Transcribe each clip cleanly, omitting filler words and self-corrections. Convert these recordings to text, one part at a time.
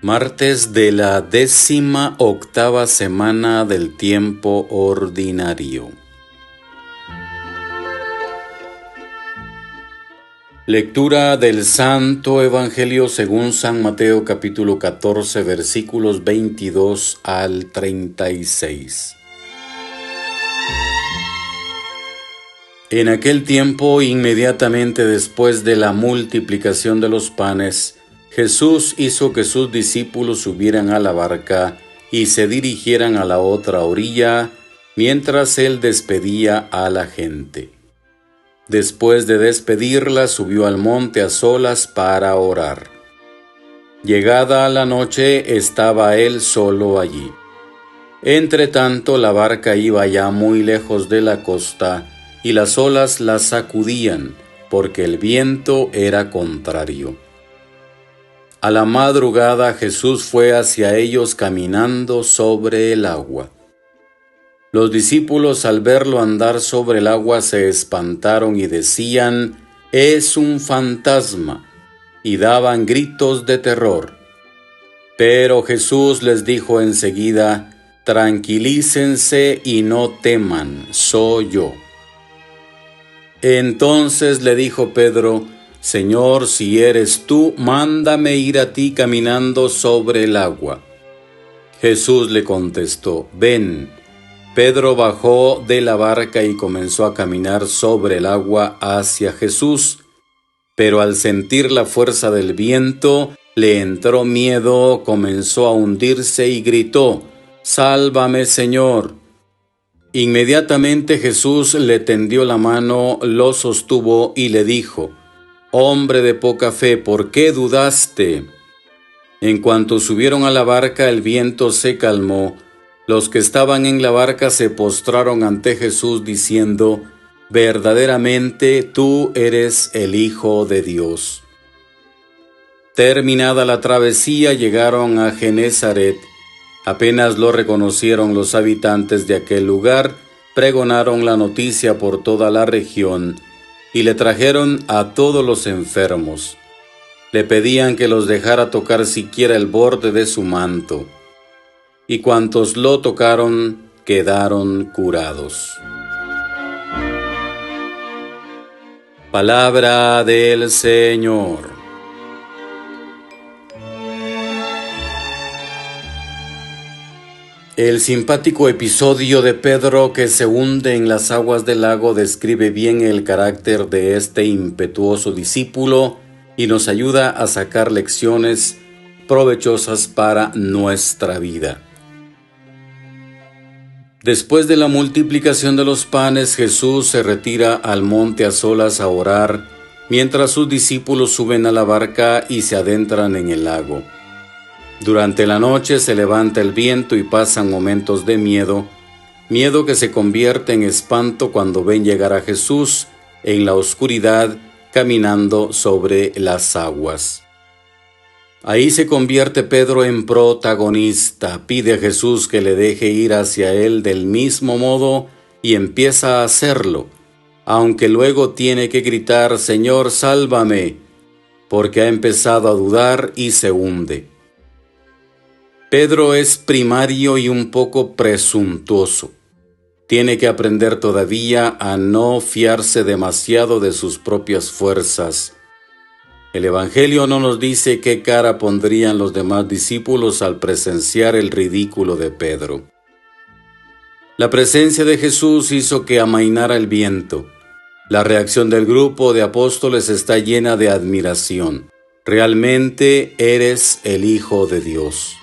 Martes de la 18ª semana del tiempo ordinario. Lectura del Santo Evangelio según San Mateo capítulo 14 versículos 22 al 36. En aquel tiempo, inmediatamente después de la multiplicación de los panes, Jesús hizo que sus discípulos subieran a la barca y se dirigieran a la otra orilla, mientras él despedía a la gente. Después de despedirla, subió al monte a solas para orar. Llegada la noche, estaba él solo allí. Entretanto, la barca iba ya muy lejos de la costa, y las olas la sacudían, porque el viento era contrario. A la madrugada Jesús fue hacia ellos caminando sobre el agua. Los discípulos al verlo andar sobre el agua se espantaron y decían: «Es un fantasma», y daban gritos de terror. Pero Jesús les dijo enseguida: «Tranquilícense y no teman, soy yo». Entonces le dijo Pedro: «Señor, si eres tú, mándame ir a ti caminando sobre el agua». Jesús le contestó: «Ven». Pedro bajó de la barca y comenzó a caminar sobre el agua hacia Jesús, pero al sentir la fuerza del viento, le entró miedo, comenzó a hundirse y gritó: «¡Sálvame, Señor!». Inmediatamente Jesús le tendió la mano, lo sostuvo y le dijo: «Hombre de poca fe, ¿por qué dudaste?». En cuanto subieron a la barca, el viento se calmó. Los que estaban en la barca se postraron ante Jesús diciendo: «Verdaderamente tú eres el Hijo de Dios». Terminada la travesía, llegaron a Genesaret. Apenas lo reconocieron los habitantes de aquel lugar, pregonaron la noticia por toda la región y le trajeron a todos los enfermos. Le pedían que los dejara tocar siquiera el borde de su manto, y cuantos lo tocaron quedaron curados. Palabra del Señor. El simpático episodio de Pedro que se hunde en las aguas del lago describe bien el carácter de este impetuoso discípulo y nos ayuda a sacar lecciones provechosas para nuestra vida. Después de la multiplicación de los panes, Jesús se retira al monte a solas a orar, mientras sus discípulos suben a la barca y se adentran en el lago. Durante la noche se levanta el viento y pasan momentos de miedo que se convierte en espanto cuando ven llegar a Jesús en la oscuridad caminando sobre las aguas. Ahí se convierte Pedro en protagonista, pide a Jesús que le deje ir hacia él del mismo modo y empieza a hacerlo, aunque luego tiene que gritar: «Señor, sálvame», porque ha empezado a dudar y se hunde. Pedro es primario y un poco presuntuoso. Tiene que aprender todavía a no fiarse demasiado de sus propias fuerzas. El Evangelio no nos dice qué cara pondrían los demás discípulos al presenciar el ridículo de Pedro. La presencia de Jesús hizo que amainara el viento. La reacción del grupo de apóstoles está llena de admiración. Realmente eres el Hijo de Dios.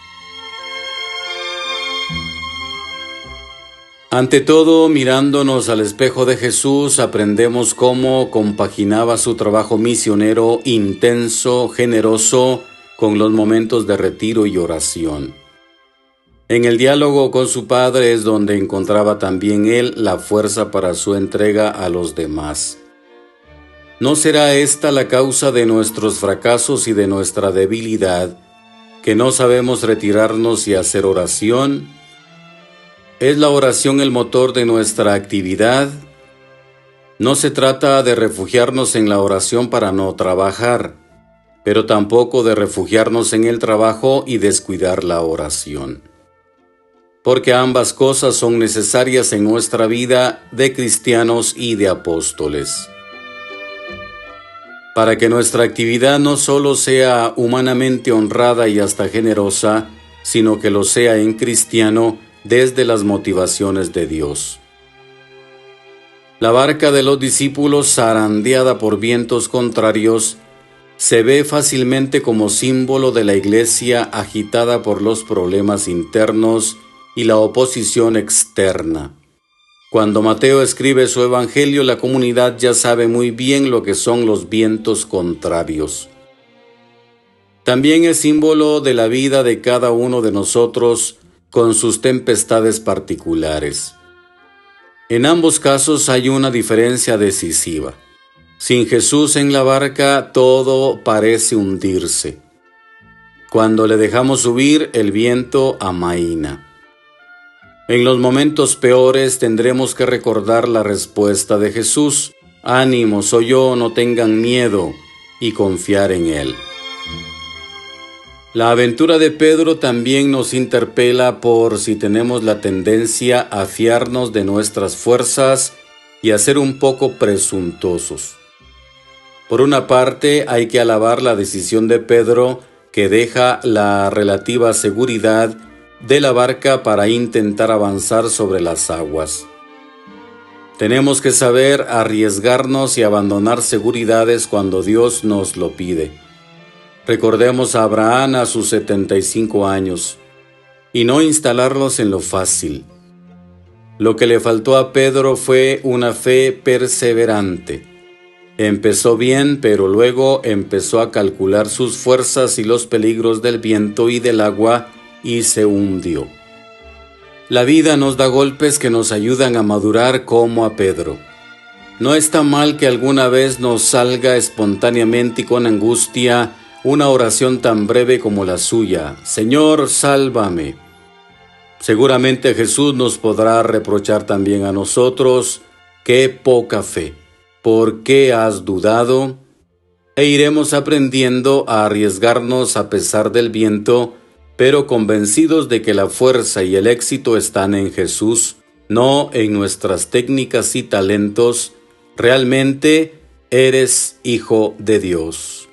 Ante todo, mirándonos al espejo de Jesús, aprendemos cómo compaginaba su trabajo misionero intenso, generoso, con los momentos de retiro y oración. En el diálogo con su Padre es donde encontraba también él la fuerza para su entrega a los demás. ¿No será esta la causa de nuestros fracasos y de nuestra debilidad, que no sabemos retirarnos y hacer oración? ¿Es la oración el motor de nuestra actividad? No se trata de refugiarnos en la oración para no trabajar. pero tampoco de refugiarnos en el trabajo y descuidar la oración. Porque ambas cosas son necesarias en nuestra vida de cristianos y de apóstoles. Para que nuestra actividad no solo sea humanamente honrada y hasta generosa, sino que lo sea en cristiano desde las motivaciones de Dios. La barca de los discípulos, zarandeada por vientos contrarios, se ve fácilmente como símbolo de la iglesia agitada por los problemas internos y la oposición externa. Cuando Mateo escribe su evangelio, la comunidad ya sabe muy bien lo que son los vientos contrarios. También es símbolo de la vida de cada uno de nosotros con sus tempestades particulares. En ambos casos hay una diferencia decisiva. Sin Jesús en la barca, todo parece hundirse. Cuando le dejamos subir, el viento amaina. En los momentos peores tendremos que recordar la respuesta de Jesús: «Ánimo, soy yo, no tengan miedo», y confiar en Él. La aventura de Pedro también nos interpela por si tenemos la tendencia a fiarnos de nuestras fuerzas y a ser un poco presuntuosos. Por una parte, hay que alabar la decisión de Pedro, que deja la relativa seguridad de la barca para intentar avanzar sobre las aguas. Tenemos que saber arriesgarnos y abandonar seguridades cuando Dios nos lo pide. Recordemos a Abraham a sus 75 años, y no instalarlos en lo fácil. Lo que le faltó a Pedro fue una fe perseverante. Empezó bien, pero luego empezó a calcular sus fuerzas y los peligros del viento y del agua, y se hundió. La vida nos da golpes que nos ayudan a madurar como a Pedro. No está mal que alguna vez nos salga espontáneamente y con angustia una oración tan breve como la suya: «Señor, sálvame». Seguramente Jesús nos podrá reprochar también a nosotros: «Qué poca fe, ¿por qué has dudado?». E iremos aprendiendo a arriesgarnos a pesar del viento, pero convencidos de que la fuerza y el éxito están en Jesús, no en nuestras técnicas y talentos. Realmente eres hijo de Dios.